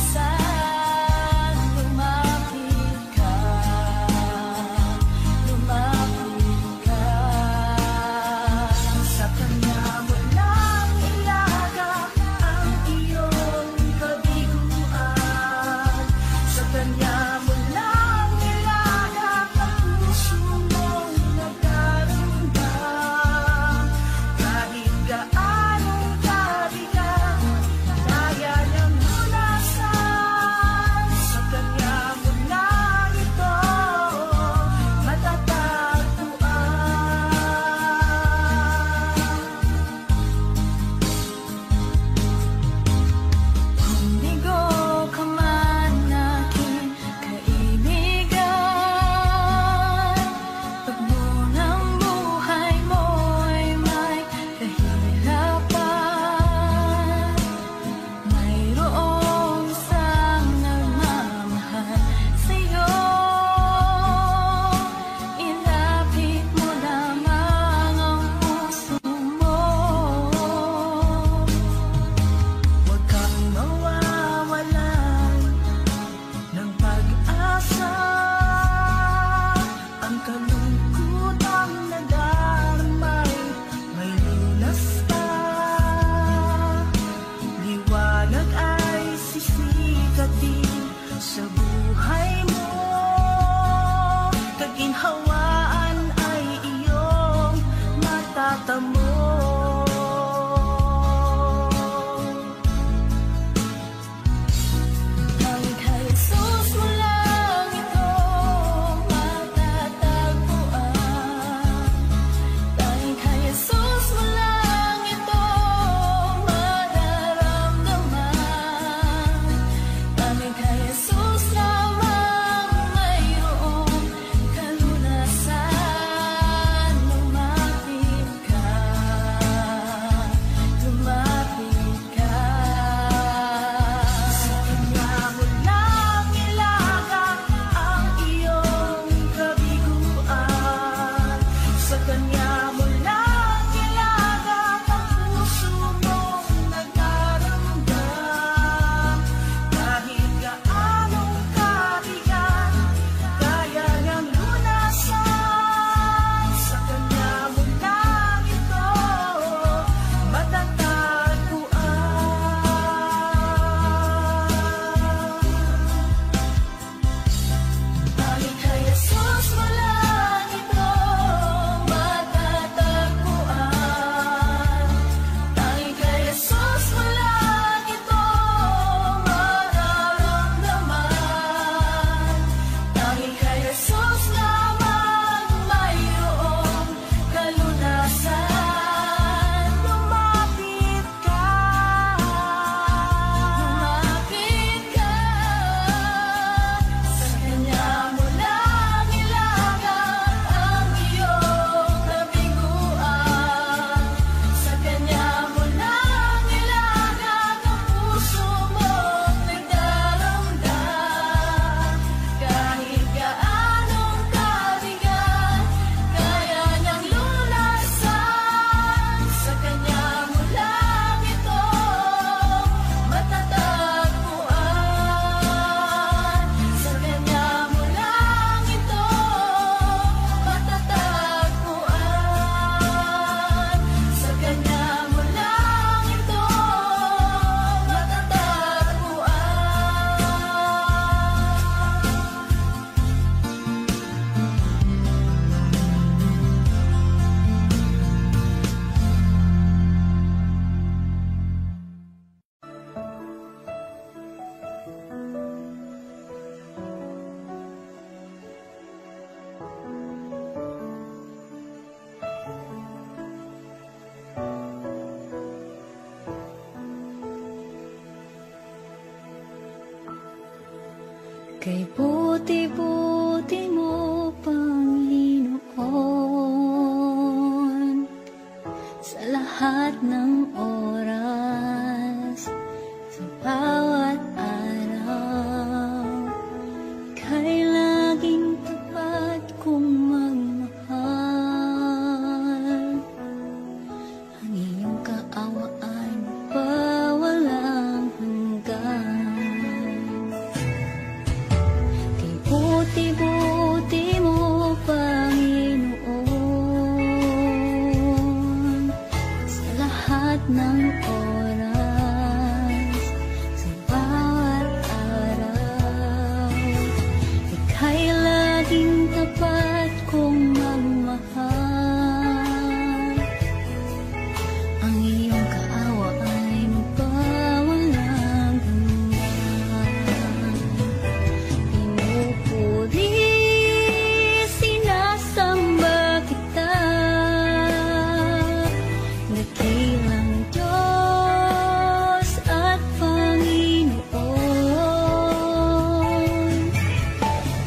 Kalunasan lumapit ka. Kay buti-buti mo, Panginoon, sa lahat ng oras, sa bawat araw, ika'y laging tapat kong magmahal. Ang iyong kaawa ay mapawalang hanggan. Buti-buti mo, Panginoon, sa lahat ng oras, sa bawat araw, ika'y laging tapat kong magmahal. Ang iyong kaawa ay mapawalang hanggan. Pinupuri, sinasamba kita, dakilang Diyos at Panginoon.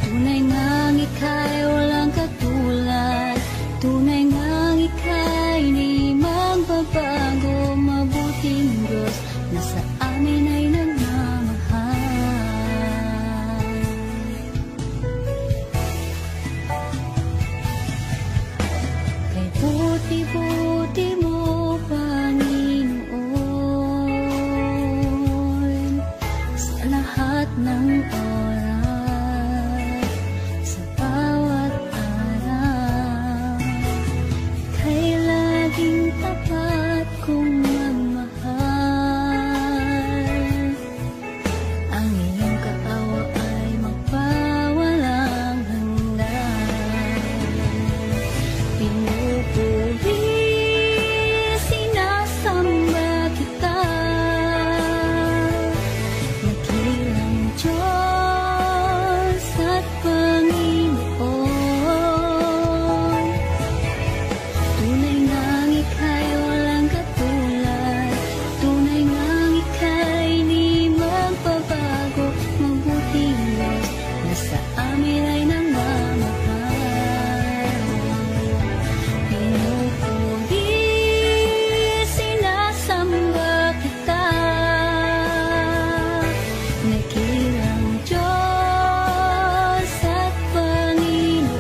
Tunay ngang ika'y walang katulad, tunay ngang ika'y di magbabago. Mabuting Diyos na sa amin ay nagmamahal. Kay buti-buti mo, Panginoon, sa lahat ng oras, sa bawat araw, ika'y laging tapat kong magmahal. Ang iyong kaawa ay magpawalang hanggan. Pinupuri, sinasamba kita, dakilang Diyos at Panginoon. Tunay ngang ika'y walang katulad, tunay ngang ika'y di magbabago. Mabuting Diyos na sa amin ay nagmamahal. Pinupuri, sinasamba kita, dakilang Diyos at Panginoon.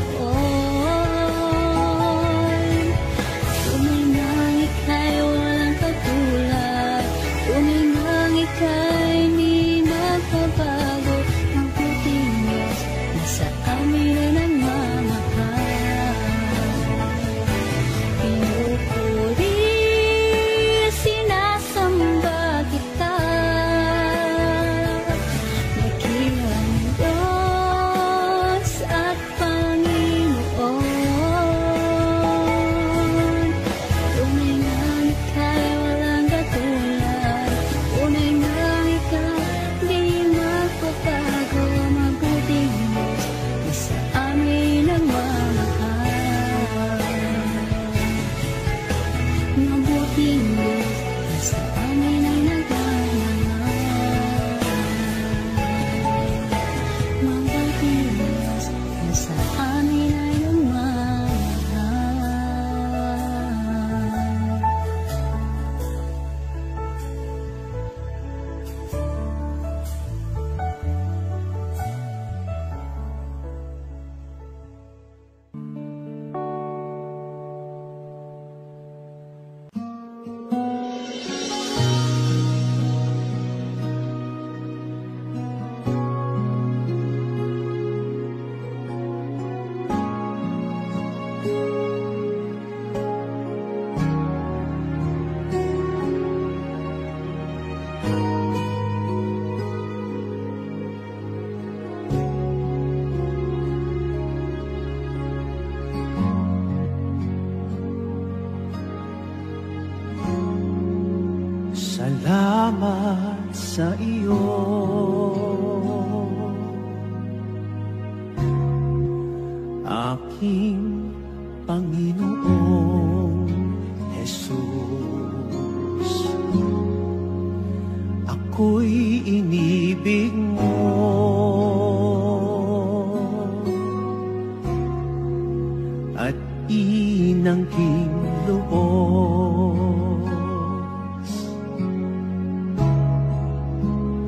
Tunay ngang ika'y walang katulad, tunay ngang ika'y di magbabago. Mabuting Diyos na sa amin ay nagmamahal. Pinupuri, sinasamba kita, dakilang Diyos at Panginoon. Tunay ngang ika'y walang katulad, tunay ngang ika'y di magbabago. Mabuting Diyos na sa amin nagmamahal. Mabuting Diyos na sa amin ay nagmamahal. Mabuting Diyos na sa amin ay nagmamahal. Salamat sa iyo, aking Panginoong Jesus. Ako'y inibig mo, at inangking lubos.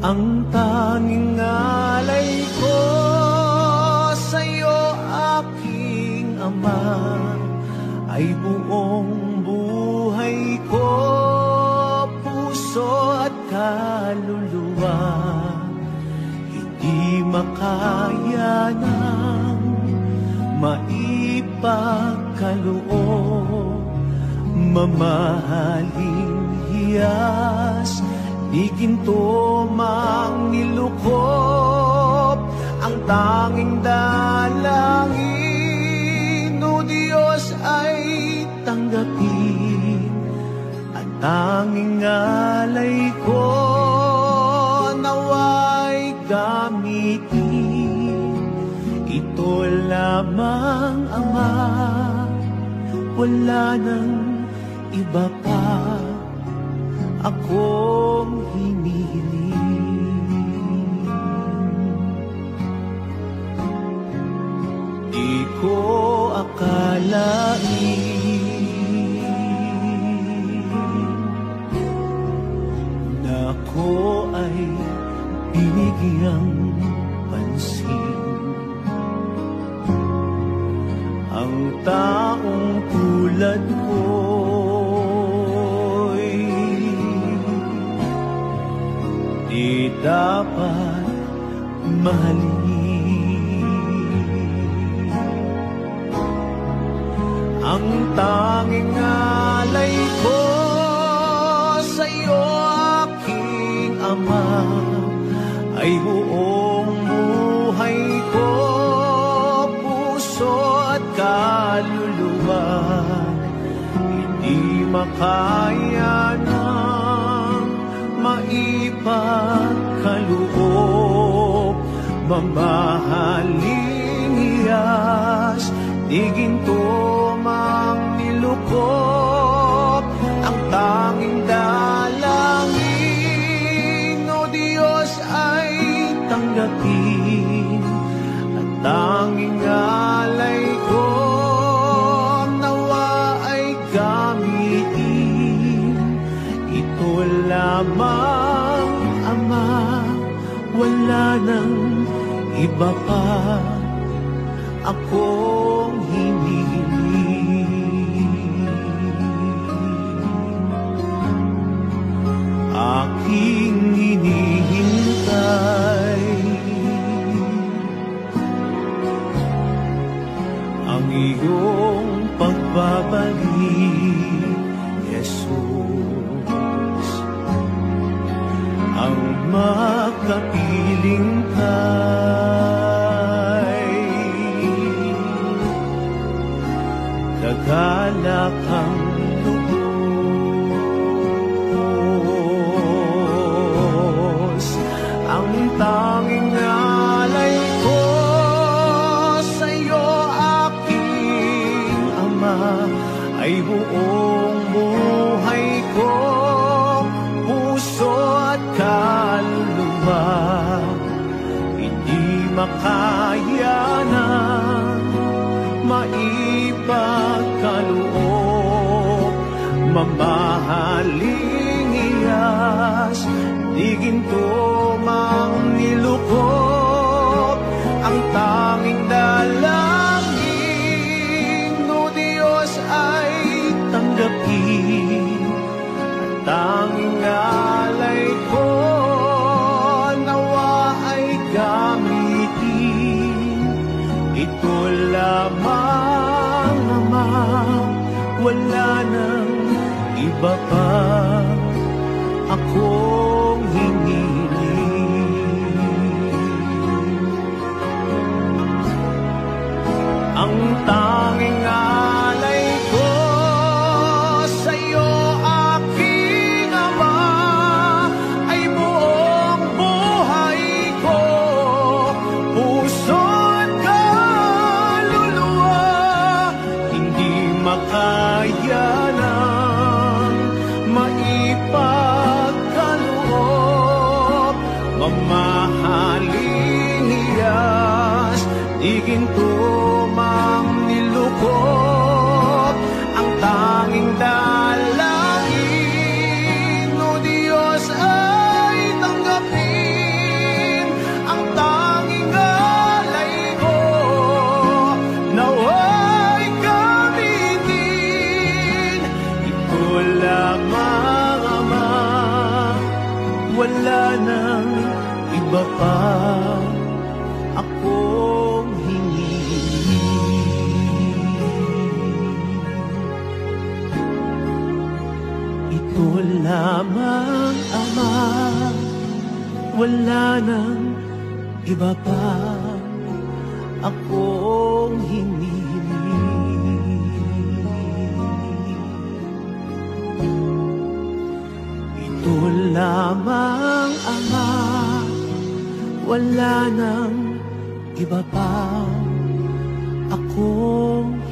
Ang tanging alay ko sa'yo, aking Ama, ay buong buhay ko, puso at kaluluwa. Hindi makaya ng maipagkaloob, mamahaling hiyas, di ginto mang nilukop. Ang tanging dalangin, o Diyos, ay tanggapin. Ang tanging alay ko, nawa'y gamitin. Ito lamang, Ama, wala nang iba pa akong hinihiling. Di ko akalain na ako ay binigyang pansin. Ang taong tulad ko'y di dapat mahalin. Ang tanging alay ko sa'yo, aking Ama, ay buong buhay ko, puso at kaluluwa. Hindi makaya ng maipagkaloob, mamahaling hiyas, di ginto mang nilukop. Ang tanging dalangin, o Diyos, ay tanggapin. At tanging alay ko, nawa ay gamitin. Ito lamang, Ama, wala nang iba pa akong hinihiling. Aking hinihintay ang iyong pagbabalik, Jesus. Ang makapiling kay kagalakang lubos. Ang tanging alay ko sa'yo, aking Ama, ay buong buhay ko, puso at kaluluwa. Hindi makaya na maipagkaloob, mamahaling hiyas, di ginto mang nilukop. Ang tanging dalangin, o Diyos, ay tanggapin. Ang tanging alay ko, nawa ay gamitin. Ito lamang, Ama, wala nang iba pa akong hinihiling. Ang tanging alay ko sa'yo, aking Ama, ay buong buhay ko, puso at kaluluwa. Hindi makaya ng maipagkaloob, mamahaling hiyas, di ginto mang nilukop. sukop, ang tanging dalangin, o Diyos ay tanggapin ang tanging alay ko, naway gamitin. Ito lamang, Ama, wala nang iba pa akong ito lamang, Ama, wala nang iba pa akong hinihiling. Ito lamang, Ama, wala nang iba pa akong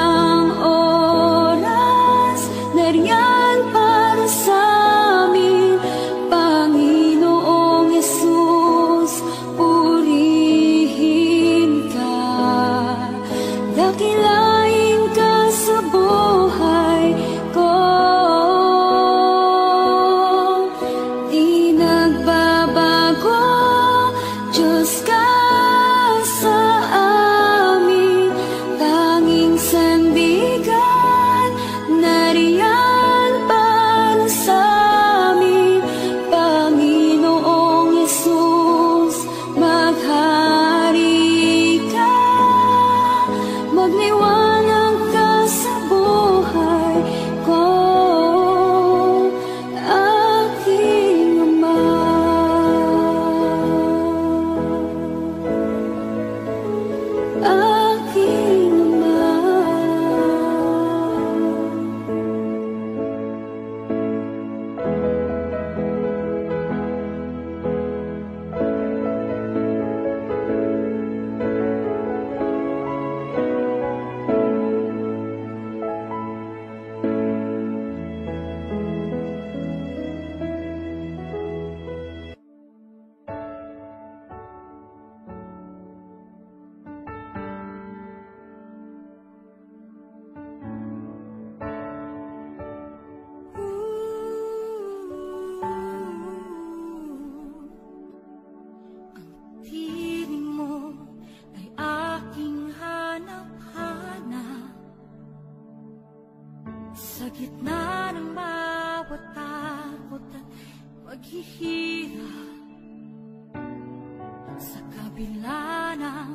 ng oras, nariyan para sa Magliwanag ka sa buhay ko, aking Ama. Aking Ama. Sa gitna ng bawat takot at paghihirap, sa kabila ng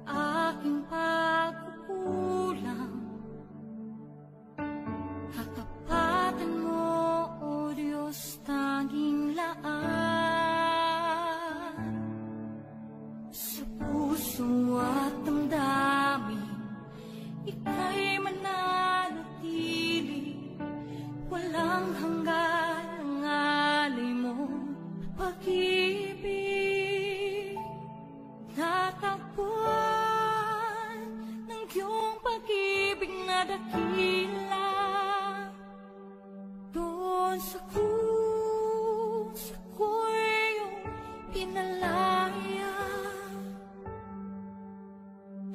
aking pagkukulang, katapatan mo, O Diyos, tanging laan. Sa puso at damdamin, ika'y mananatili, walang hanggan ang alay mo, pag-ibig. Natagpuan ng iyong pag-ibig na dakila, doon sa krus ako'y iyong pinalaya.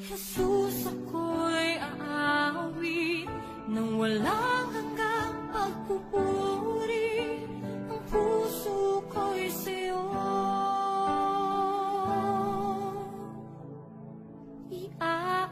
Jesus, ako'y aawit nang walang hanggang pagpupuri, ang puso ko'y sa'yo iaalay.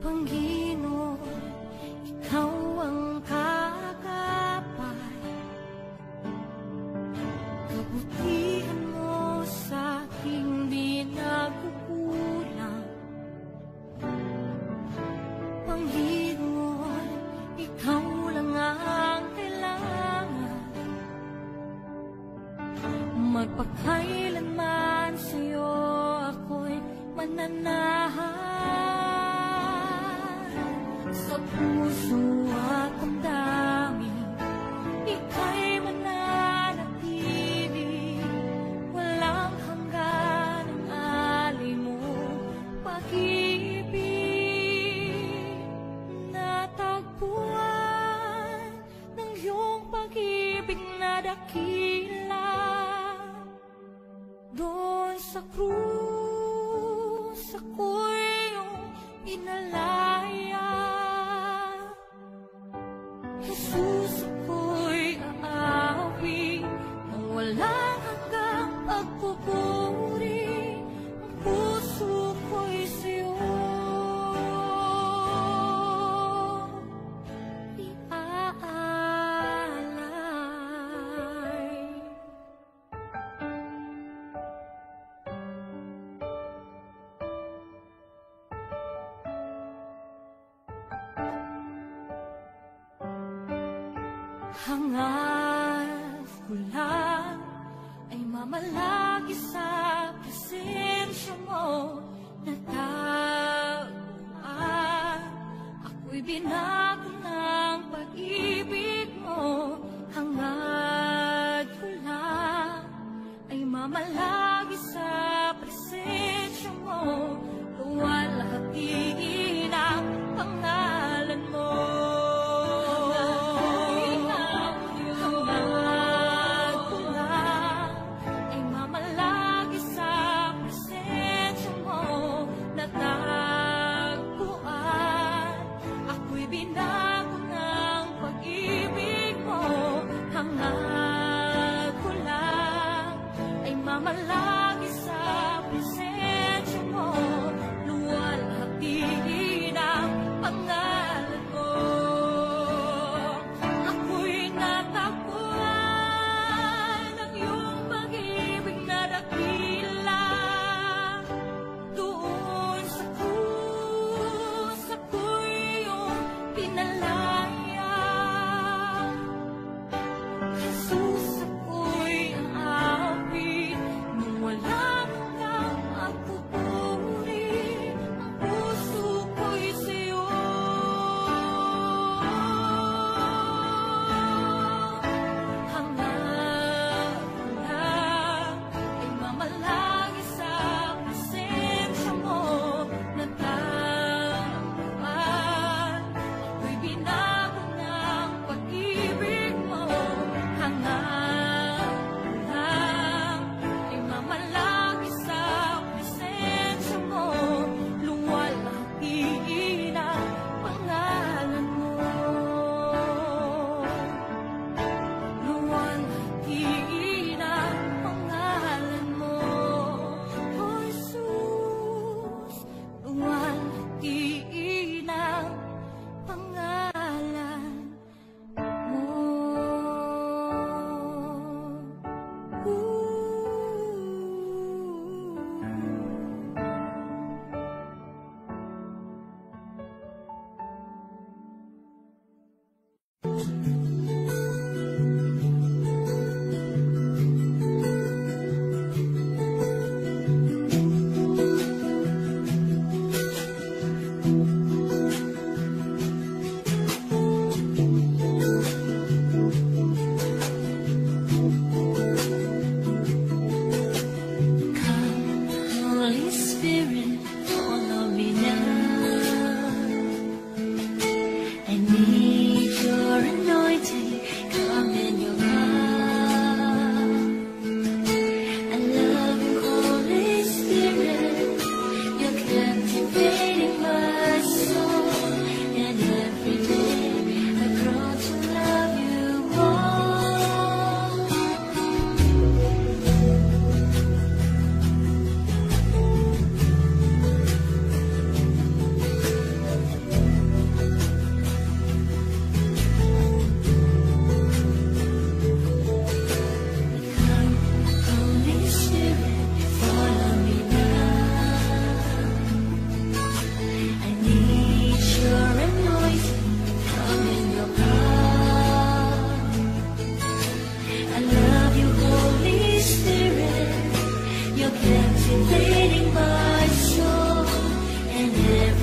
Panginoon, ikaw ang kagapay, kabutihan mo sa aking di nagkukulang. Panginoon, ikaw lang ang kailangan, magpakailanman sa'yo ako'y mananahan. Sa puso at damdamin, ika'y mananatili, walang hanggan ang alay mo, pag-ibig. Natagpuan ng iyong pag-ibig na dakila, doon sa krus ako'y iyong pinalaya. Jesus, ako'y aawit nang walang hanggang pagpupuri, ang puso ko'y sa'yo iaalay. Hangat ko lang ay mamalagi sa presensya mo, natagpuan ako'y binago ng pag-ibig mo. Hangat ko lang ay mamalagi sa presensya mo, luwalhatiin ang pangalan mo. Malagi sa presensya mo,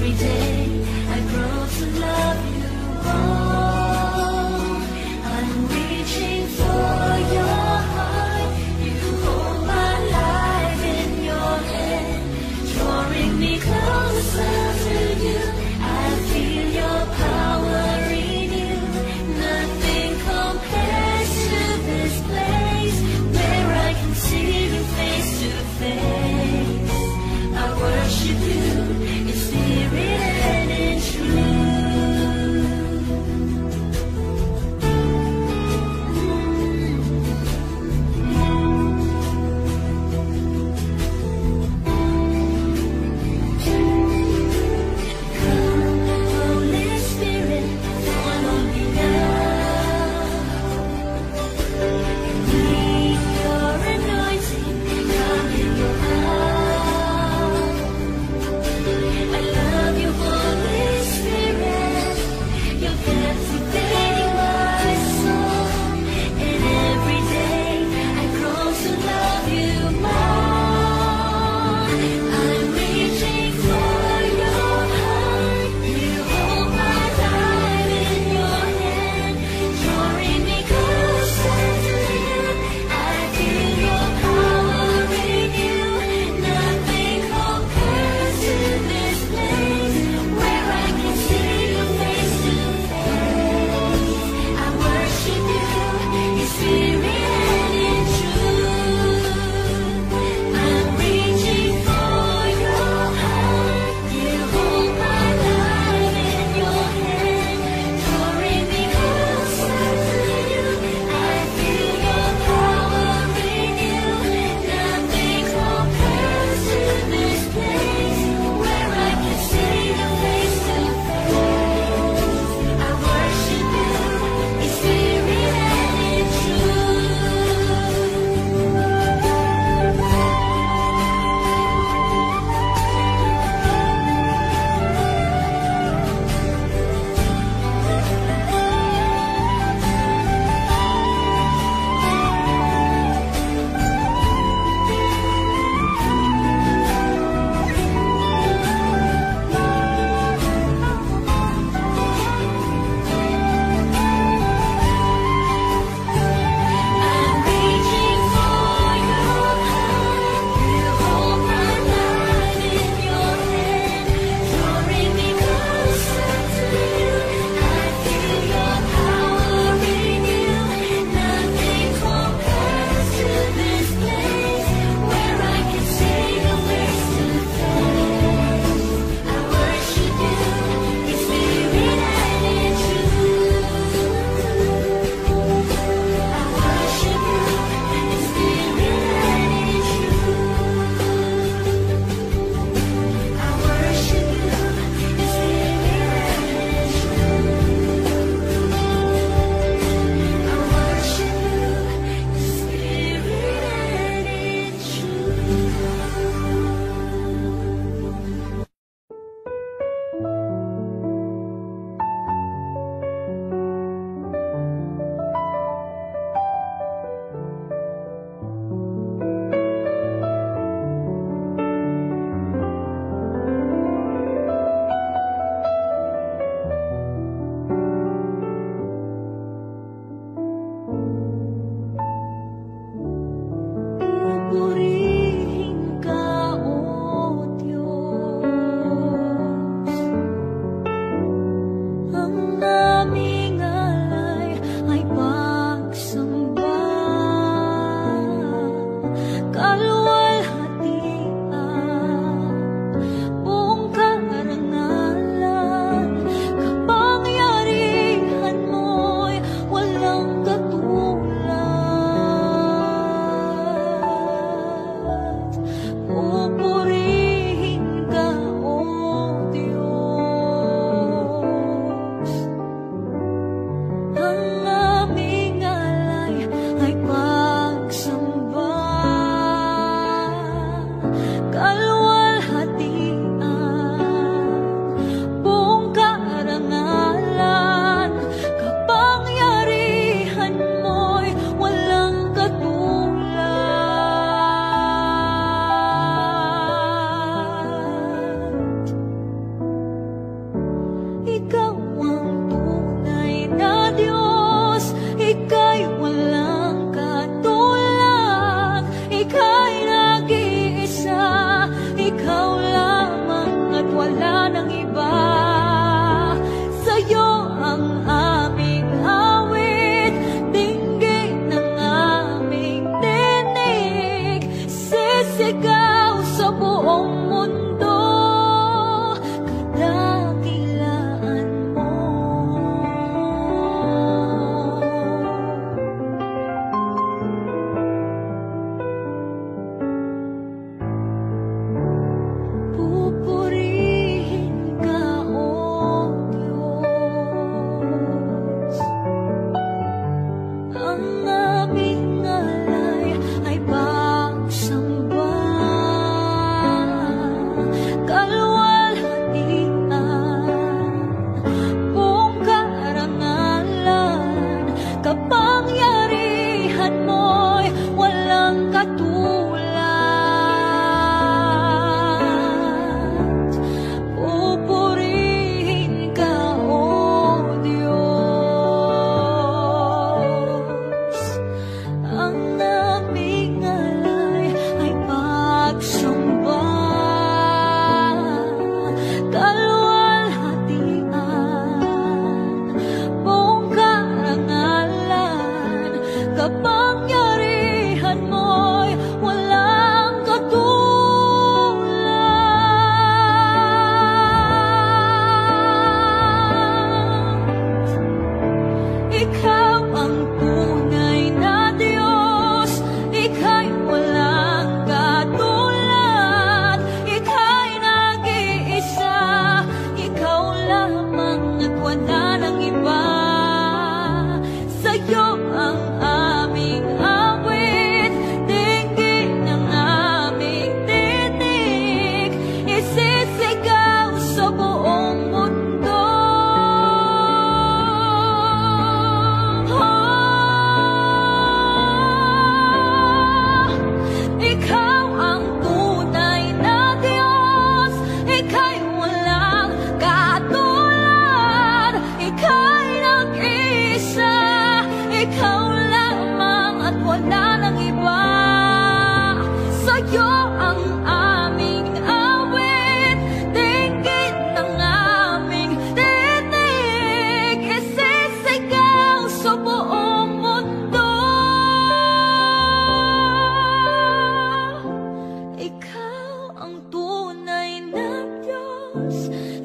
every day I grow to love you more. I'm reaching for your heart. You hold my life in your hand, drawing me closer to you. I feel your power in you. Nothing compares to this place where I can see you face to face. I worship you in spirit and in truth.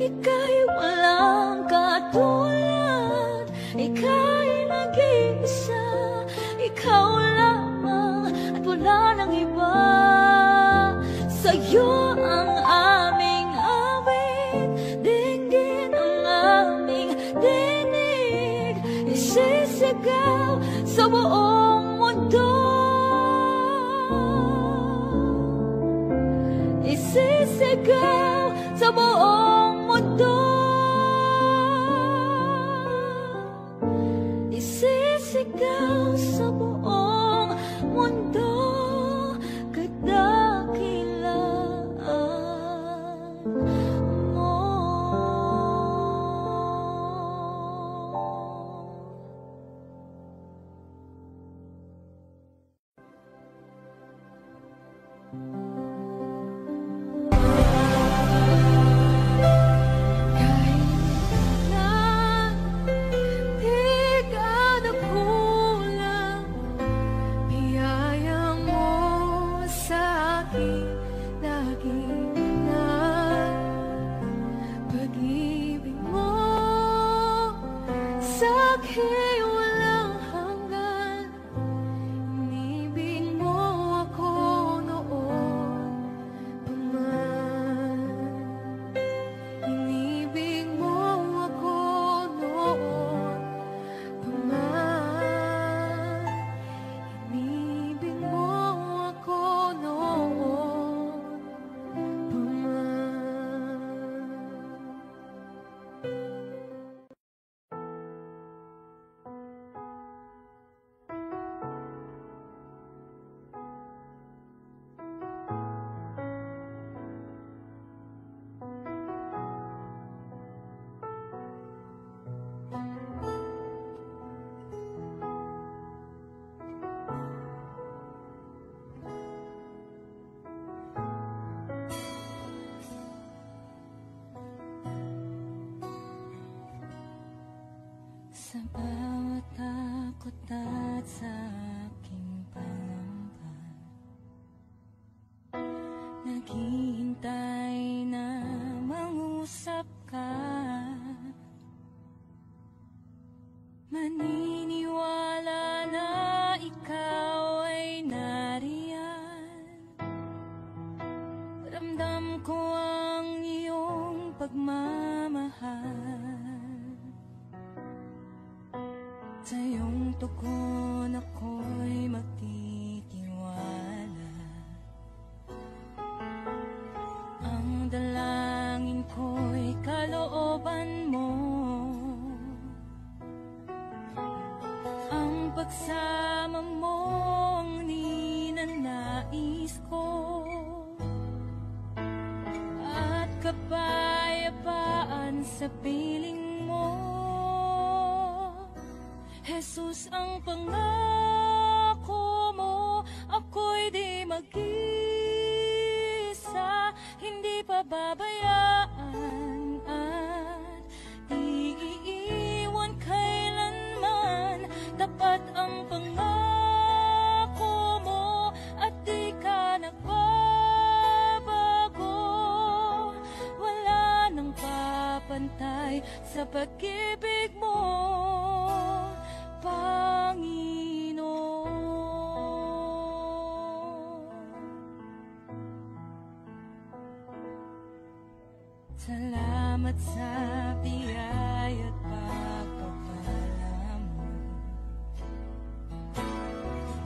ika'y walang katulad, ika'y nag-iisa, ikaw lamang at wala nang iba. Sa'yo ang aming awit, dinggin ang aming dinig, isisigaw sa buong mundo, isisigaw sa buong mundo, isisigaw sa buong mundo, kadakilaan mo. Sa bawat takot at sa aking pangamba, naghihintay na mangusap ka. Maniniwala na ikaw ay nariyan. Ramdam ko ang iyong pagmamahal. Sa iyong tugon ako'y magtitiwala. Ang dalangin ko'y kalooban mo. Ang pagsama mo ang ninanais ko. At kapayapaan sa piling mo. Jesus, ang pangako mo, ako'y di mag-isa, hindi pababayaan at di iiwan kailanman. Tapat ang pangako mo at di ka nagbabago. Wala nang papantay sa pag-ibig mo, Panginoon. Salamat sa biyaya at pagpapala mo.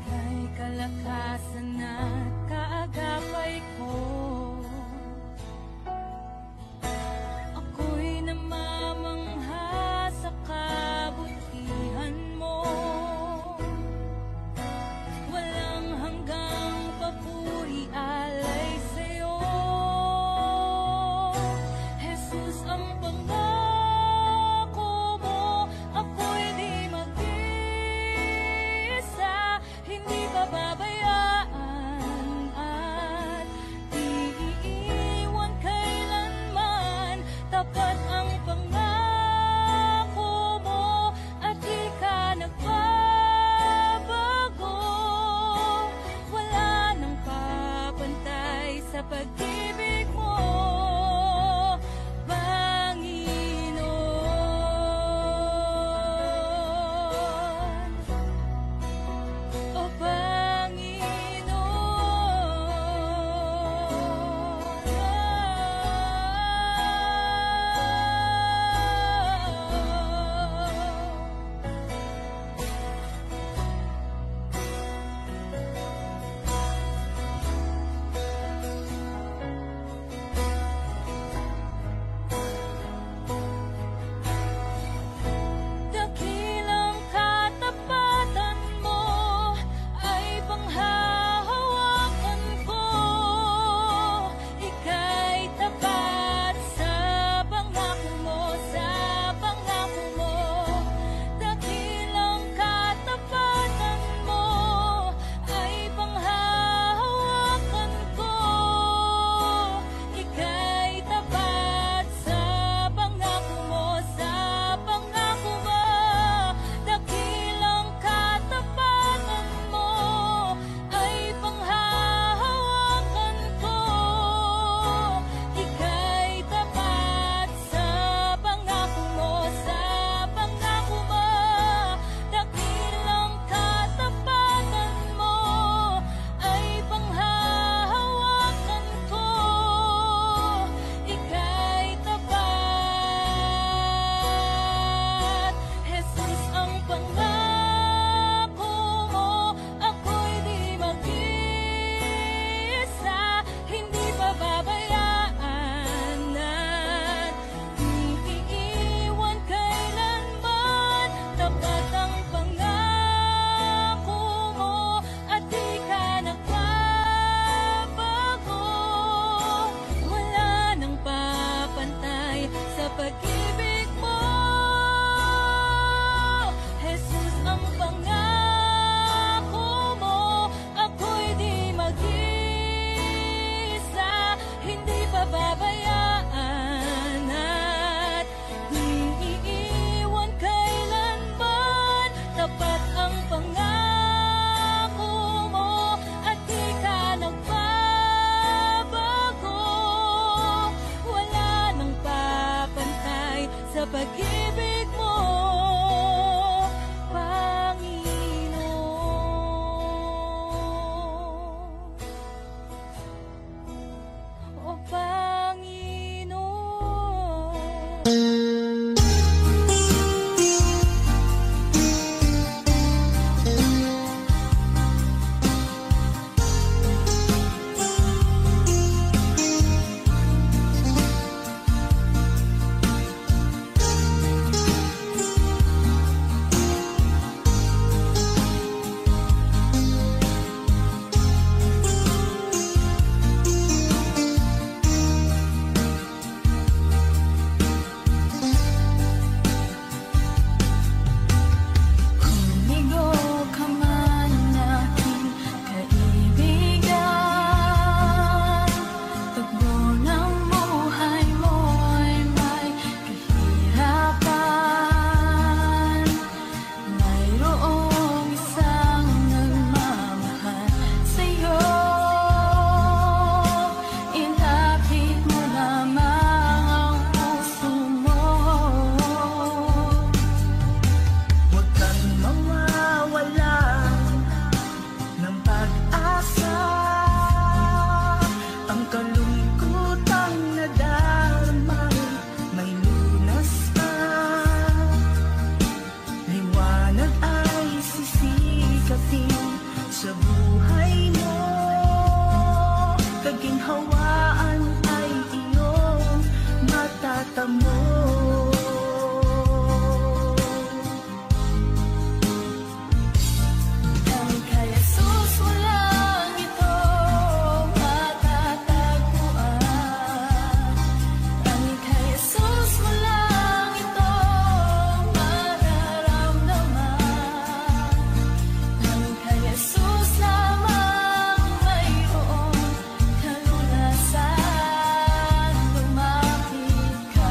Kay kalakasan at kaagapay ko, ako'y namamangha sa kabutihan mo. Walang hanggang papuri alay sa'yo. Jesus, ang pangako mo, ako'y di mag-isa, hindi pababayaan at di iiwan kailanman. Tapat ang pangako mo at di ka nagbabago. Wala nang papantay sa pag-ibig mo, Panginoon. sa pag-ibig mo, Panginoon. O Panginoon. Sa buhay mo, kaginhawaan ay iyong matatamo. Ang kay Jesus walang ito matatagpuan. Ang kay Jesus walang ito mararamdaman. Ang kay Jesus lamang mayroong kalunasan. Lumapit ka.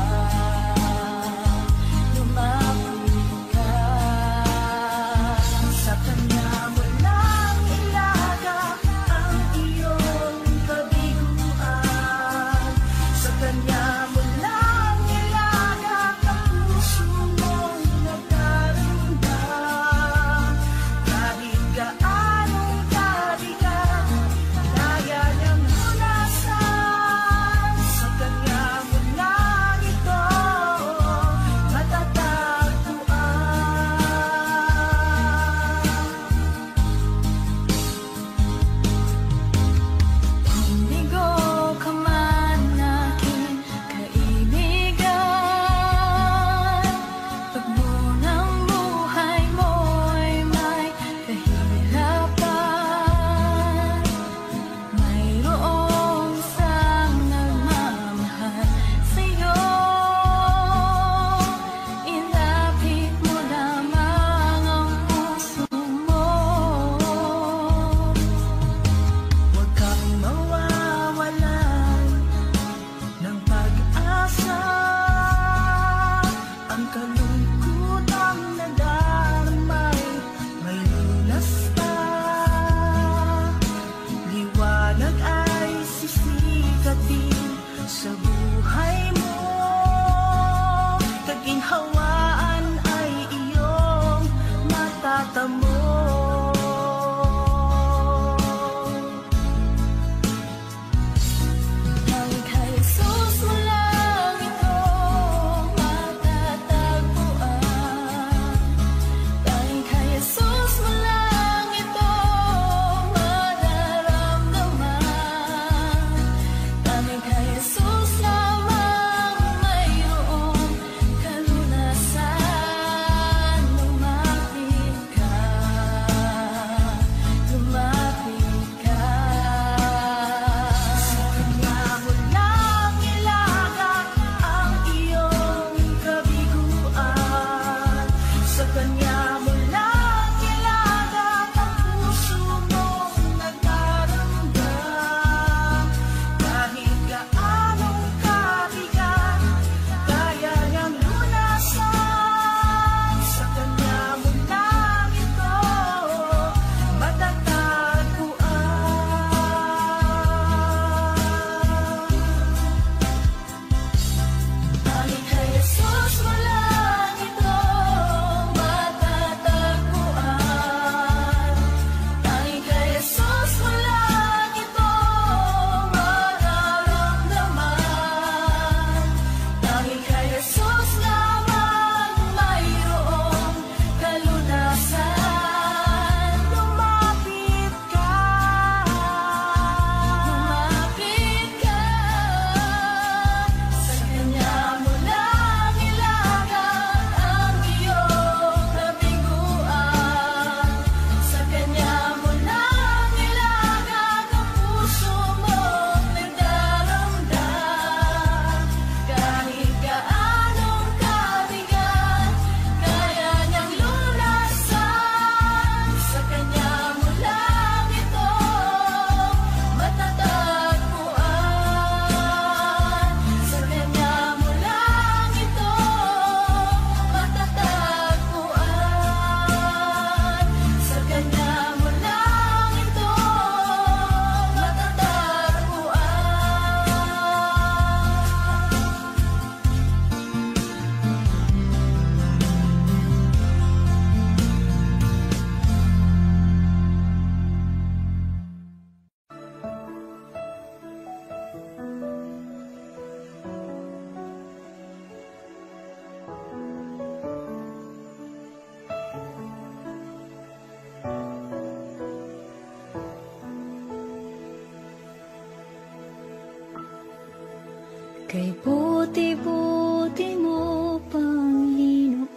Kay buti-buti mo, Panginoon,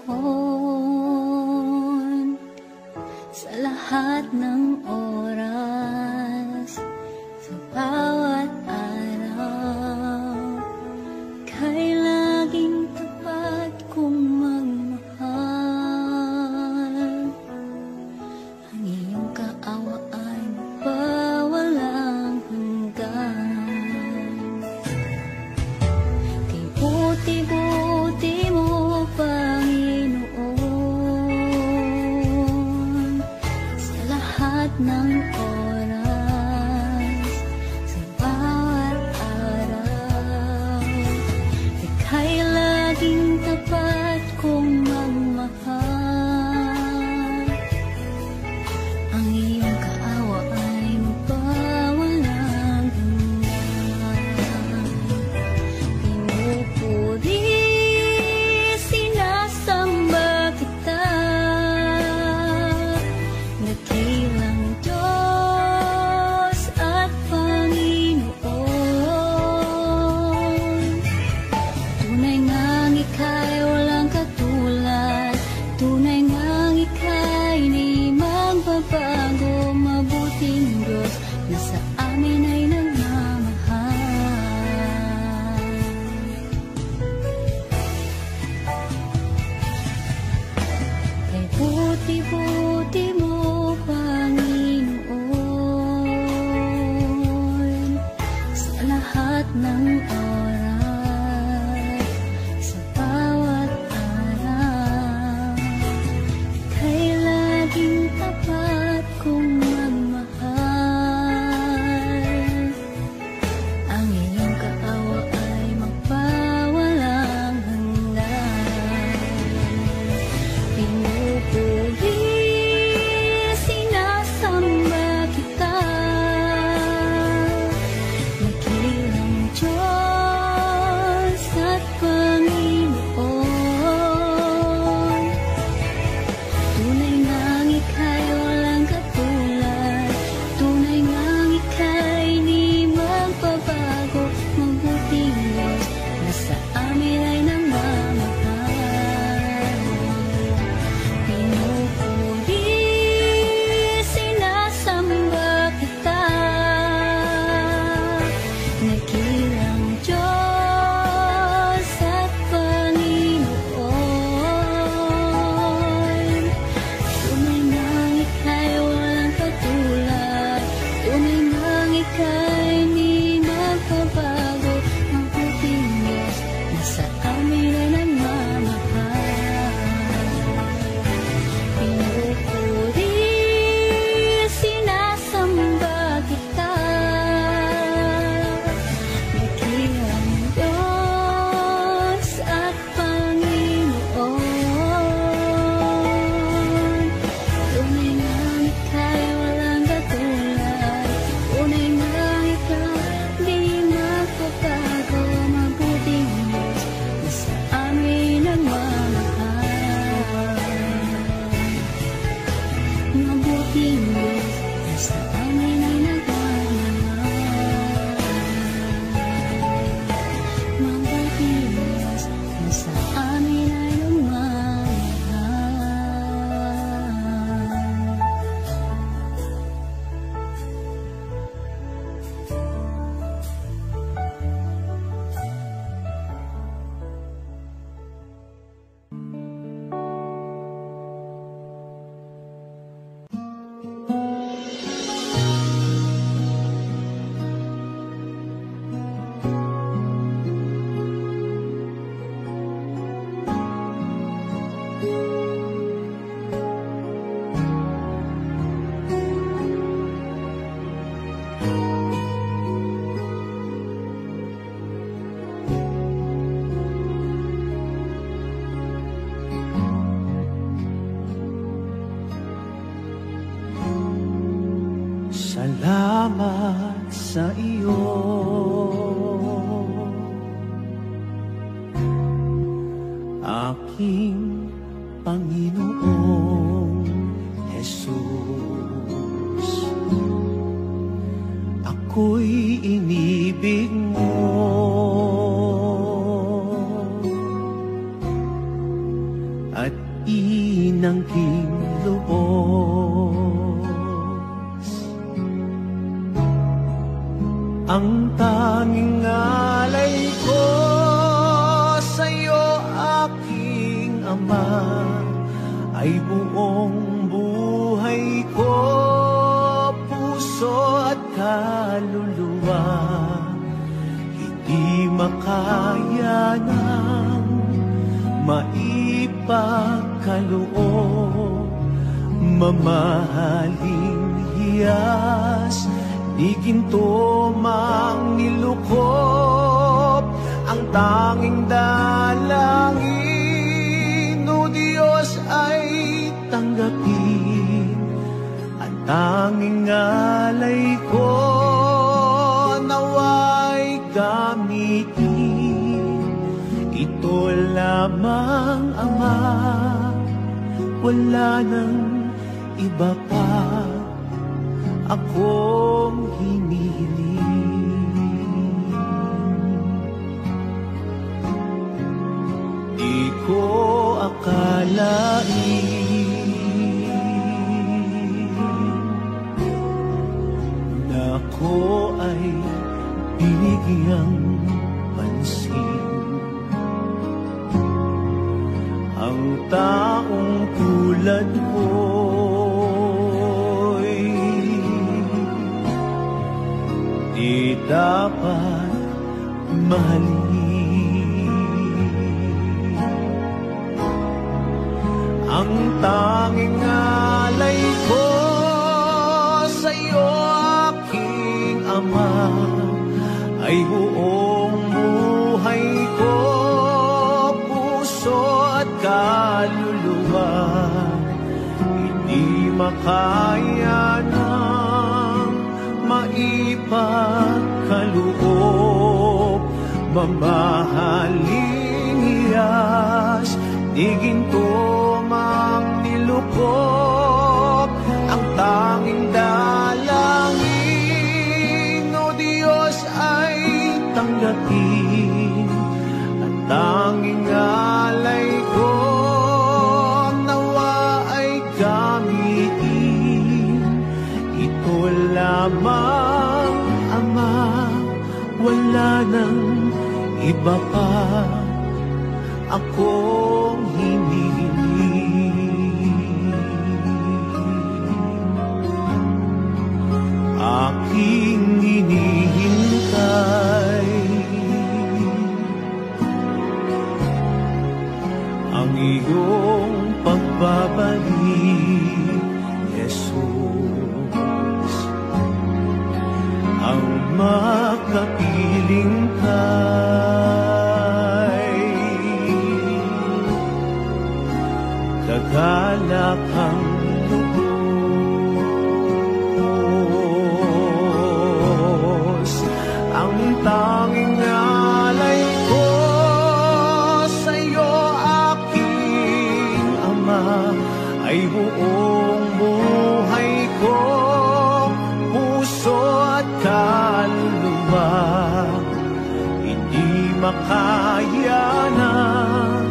sa lahat ng oras, sa bawat araw, kay laging tapat kong magmahal. Ang iyong kaawa ay mapawalang hanggan. Kay buti-buti mo, Panginoon, sa lahat ng oras, sa bawat araw, ika'y laging tapat kong magmahal. Ang iyong kaawa ay mapawalang hanggan. Pinupuri, sinasamba kita, dakilang Diyos at Panginoon. Tunay ngang ika'y walang katulad, tunay ngang ika'y di magbabago, mabuting Diyos na sa amin ay nagmamahal. Kay buti-buti mo, Panginoon, sa lahat ng oras, sa bawat araw, kay laging tapat kong magmahal. Ang iyong kaawa ay magpawalang hanggan. Pinupuri, sinasamba kita, dakilang Diyos at Panginoon. Tunay ngang ika'y walang katulad, tunay ngang ika'y di magbabago, mabuting Diyos na sa amin ay nagmamahal. Pinupuri, sinasamba kita, dakilang Diyos at Panginoon. Tunay ngang ika'y walang katulad, tunay ngang ika'y di magbabago, mabuting Diyos na sa amin ay nagmamahal. Pinupuri, sinasamba kita, dakilang Diyos at Panginoon. Tunay ngang ika'y walang katulad, tunay ngang ika'y di magbabago, mabuting Diyos na sa amin nagmamahal. Mabuting Diyos na sa amin ay nagmamahal. Mabuting Diyos na sa amin ay nagmamahal. Salamat sa iyo, aking Panginoong Jesus. Ako'y inibig mo, inangking lubos. Ang tanging alay ko sa'yo, aking Ama, ay buong buhay ko, puso at kaluluwa. Hindi makaya ng maipagkaloob, mamahaling hiyas, di ginto mang nilukop. Ang tanging dalangin, o Diyos, ay tanggapin. Ang tanging alay ko, naway gamitin. Ito lamang, Ama, wala nang iba pa akong hinihiling. Di ko akalain na ako ay binigyang pansin. Ang taong tulad ko'y di dapat mahalin. Ang tanging alay ko sa'yo, aking Ama, ay buong buhay ko, puso at kaluluwa. Hindi makaya ng maipagkaloob, mamahaling hiyas, di ginto mang nilukop. Ang tanging dalangin, o Diyos, ay tanggapin. Ang tanging alay ko, nawa ay gamitin. Ito lamang, Ama, wala nang iba pa akong hinihiling. Aking hinihintay ang iyong pagbabalik, Jesus. Ang makapiling kay kagalakang lubos. Ang tanging alay ko sa'yo, aking Ama, ay buong buhay ko, puso at kaluluwa. Hindi makaya ng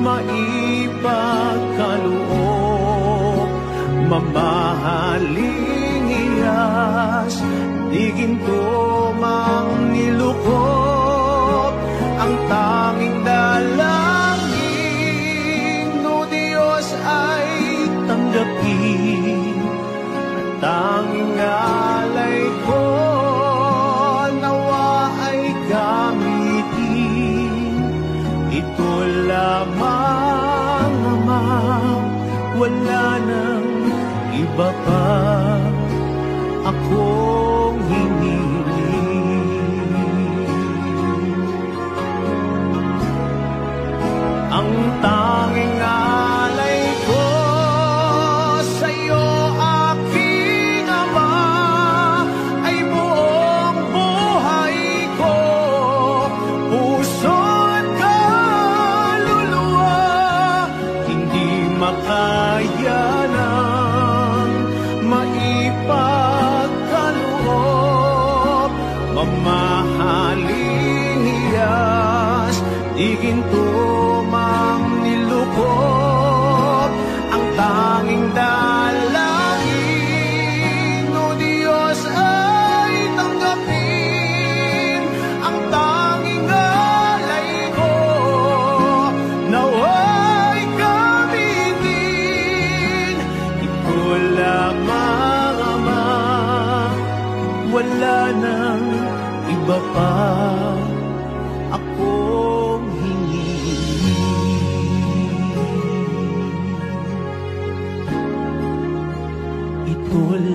maipagkaloob, mamahaling hiyas, di ginto mang nilukop. Ang tanging dalangin, o Diyos, ay tanggapin. Ang tanging alay ko, nawa ay gamitin. Ito lamang, Ama, wala nang iba pa akong hinihiling. Ang tanging alay ko sa'yo, aking Ama, ay buong buhay ko, puso at kaluluwa. Hindi makaya ng maipagkaloob, mamahaling hiyas, di ginto mang nilukop.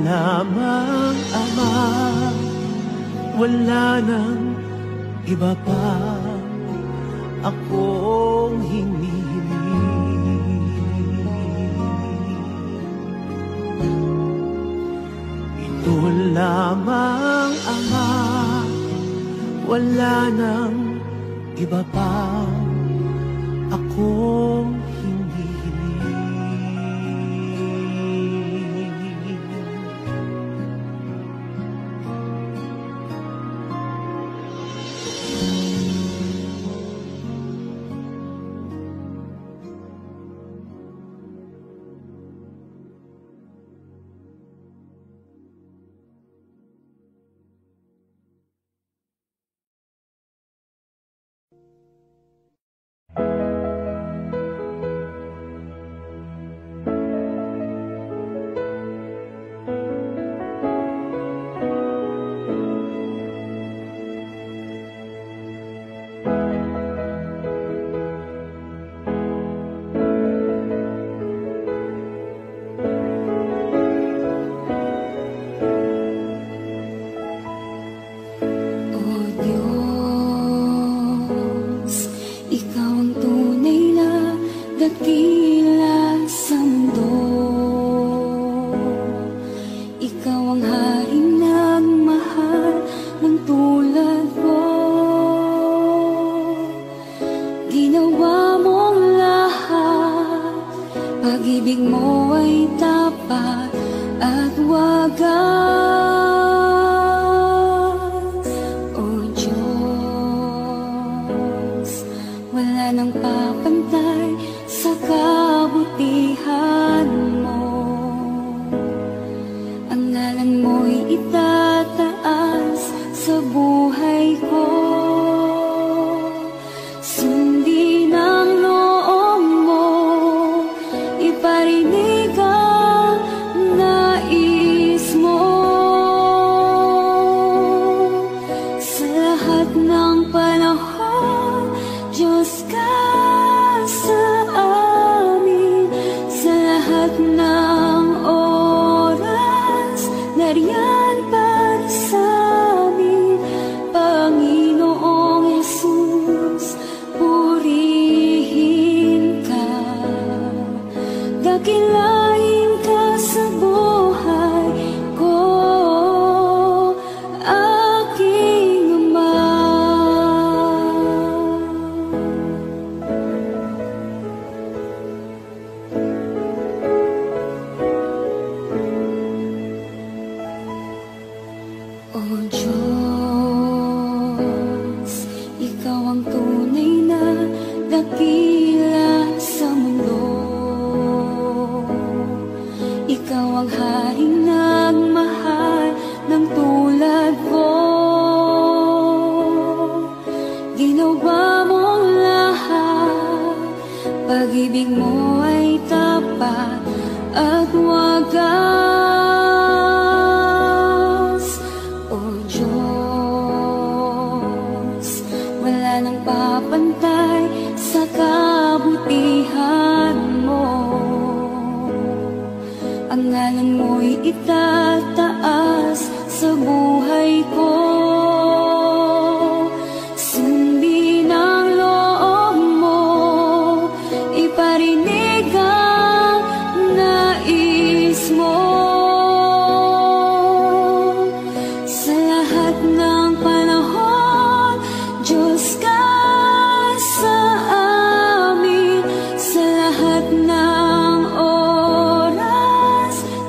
lamang, Ama, wala nang iba pa akong hinihiling. Ito lamang, Ama, wala nang iba pa akong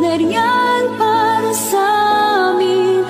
Nariyan para sa amin.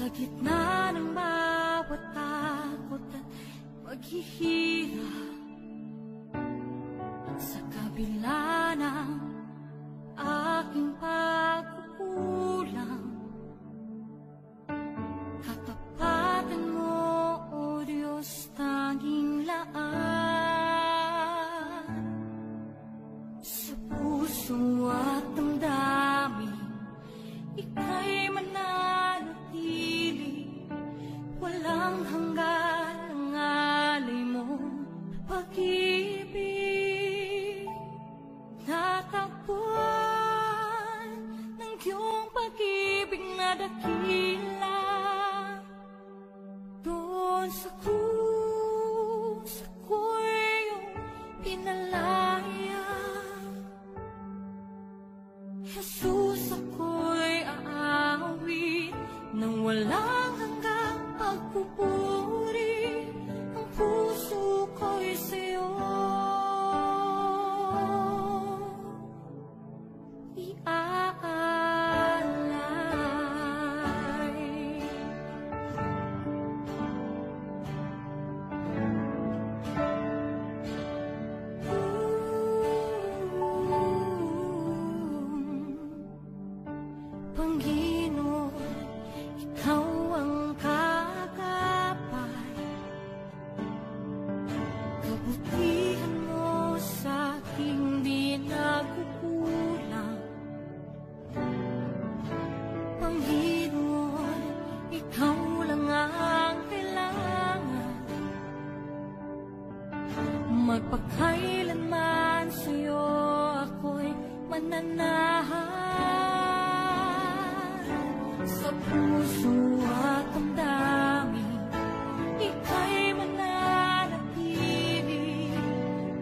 Sa gitna ng bawat takot at paghihirap, sa kabila ng aking pagkukulang, katapatan mo, O Diyos, tanging laan. Sa puso at damdamin, ika'y mananatili, walang hanggan ang alay mo, pag-ibig. Natagpuan ng iyong pag-ibig na dakila, doon sa krus ako'y iyong pinalaya. Jesus, ako'y aawit nang walang hanggang pagpupuri, ang puso ko'y sa'yo iaalay. Panginoon, ikaw ang kagapay, kabutihan mo sa aking di nagkukulang. Panginoon, ikaw lang ang kailangan, magpakailanman sa'yo ako'y mananahan. Sa puso at damdamin, ika'y mananatili,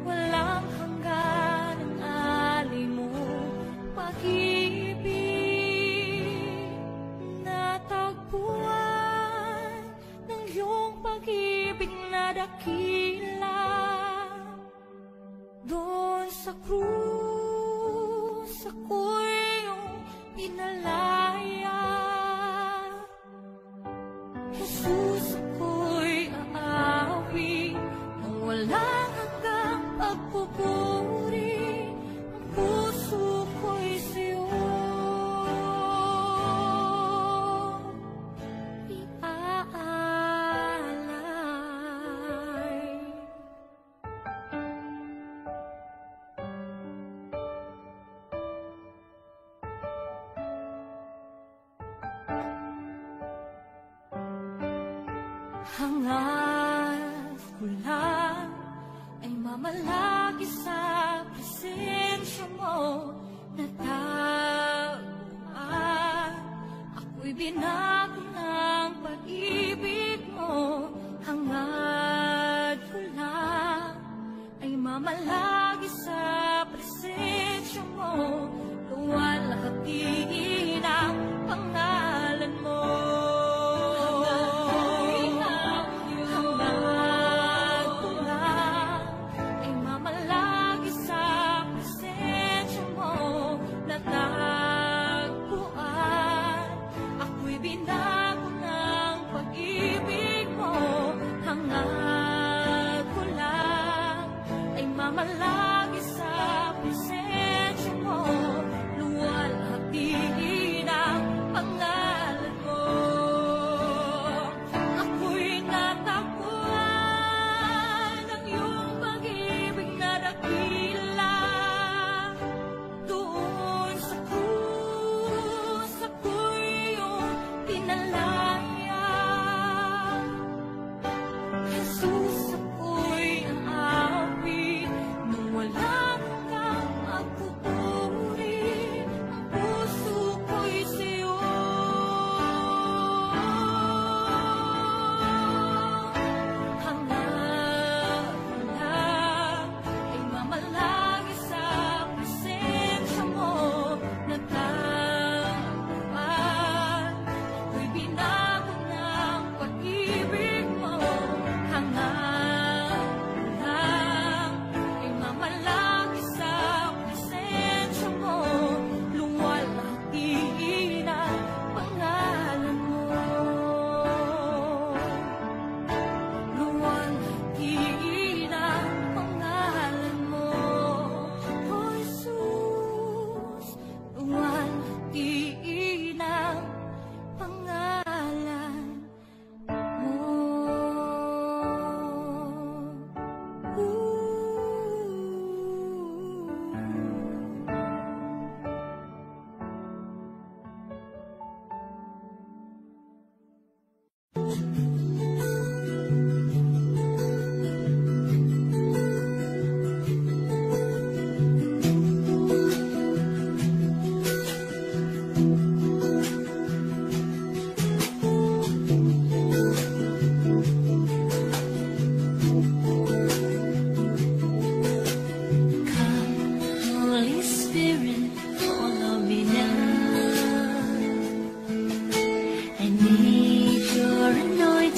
walang hanggan ang alay mo, pag-ibig. Natagpuan ng iyong pag-ibig na dakila, doon sa krus ako'y iyong pinalaya. Jesus, ako'y aawit nang walang hanggang pagpupuri, ang puso ko'y sa'yo iaalay. Hangad ko lang ay mamalagi sa presensya mo, natagpuan ako'y binago ng pag-ibig mo. Hangad ko lang ay mamalagi sa presensya mo, luwalhatiin ang pangalan mo. Mamalagi sa presensya mo, Holy Spirit, follow me now. I need your anointing.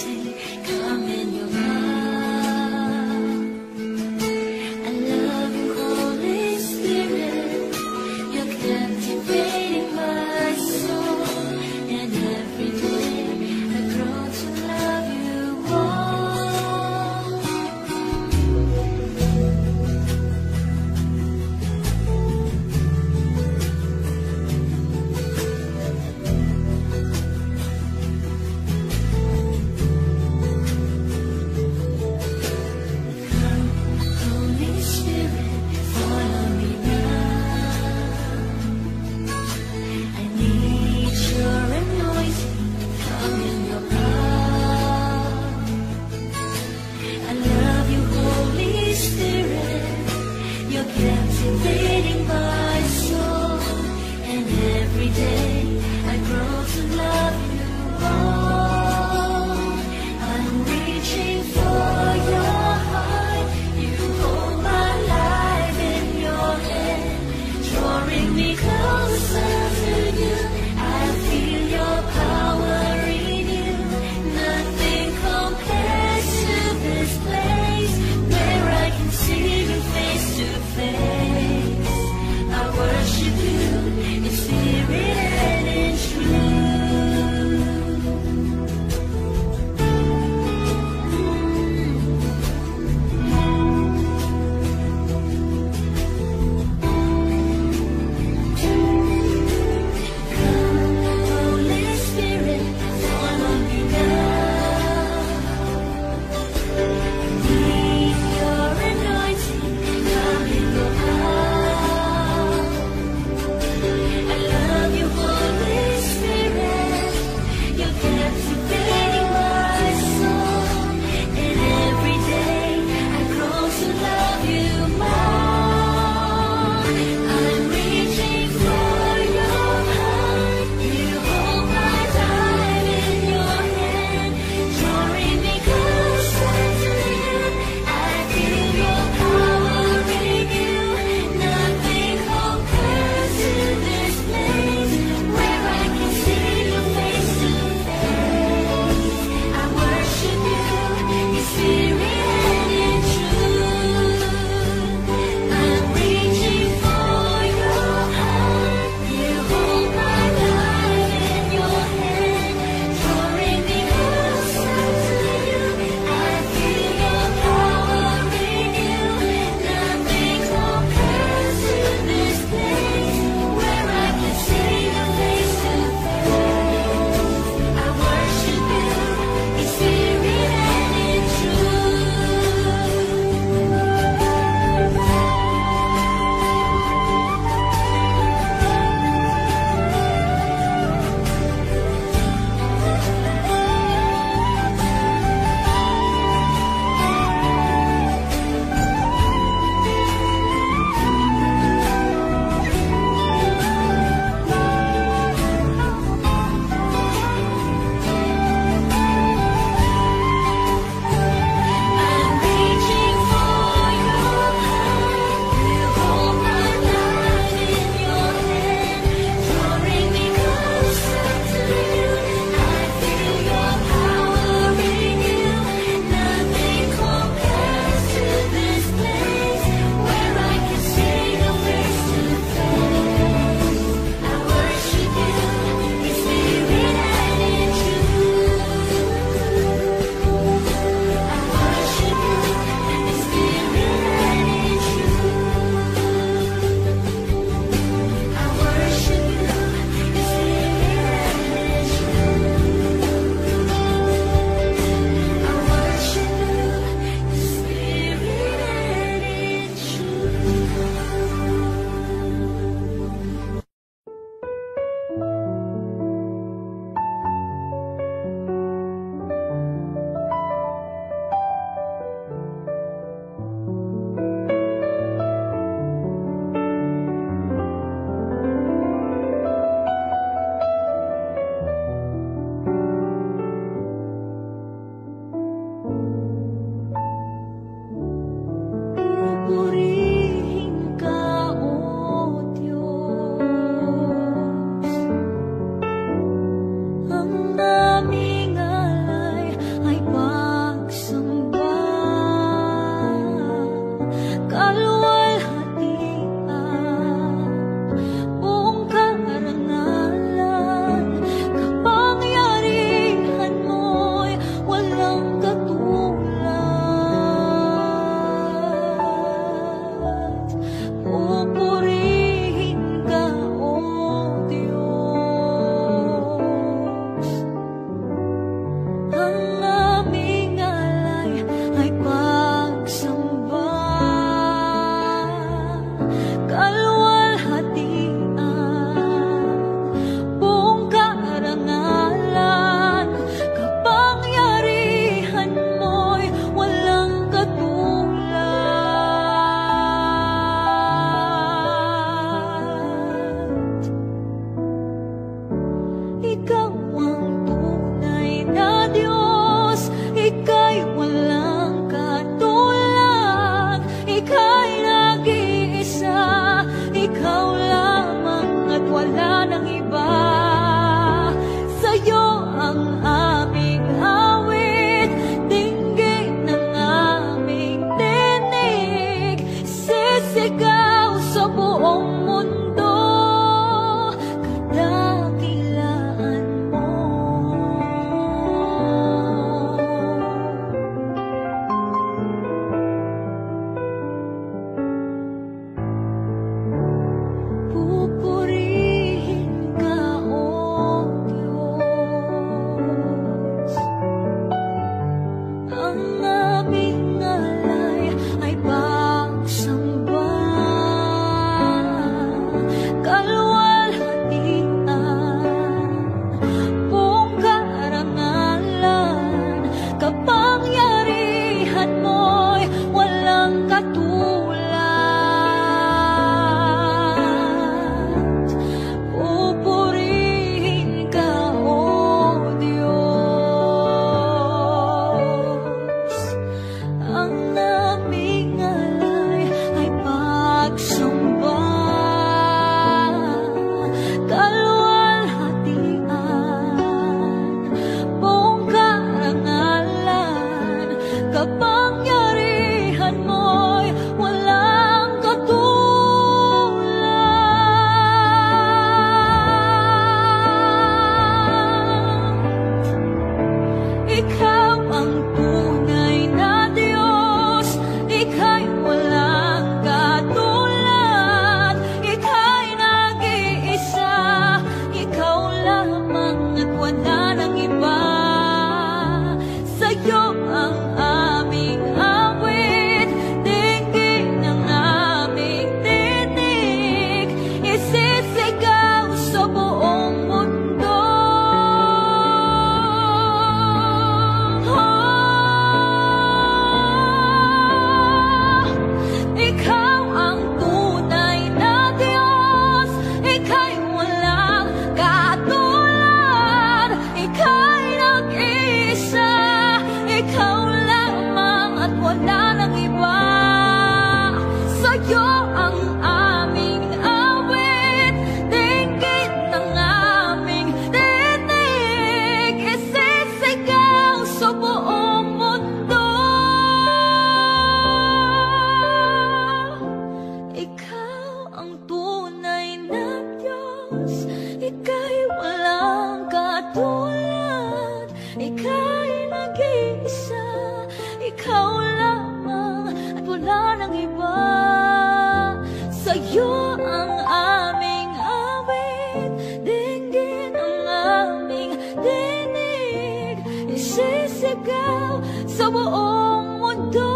Isisigaw sa buong mundo.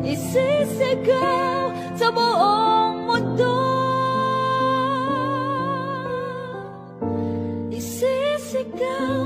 Isisigaw sa buong mundo. Isisigaw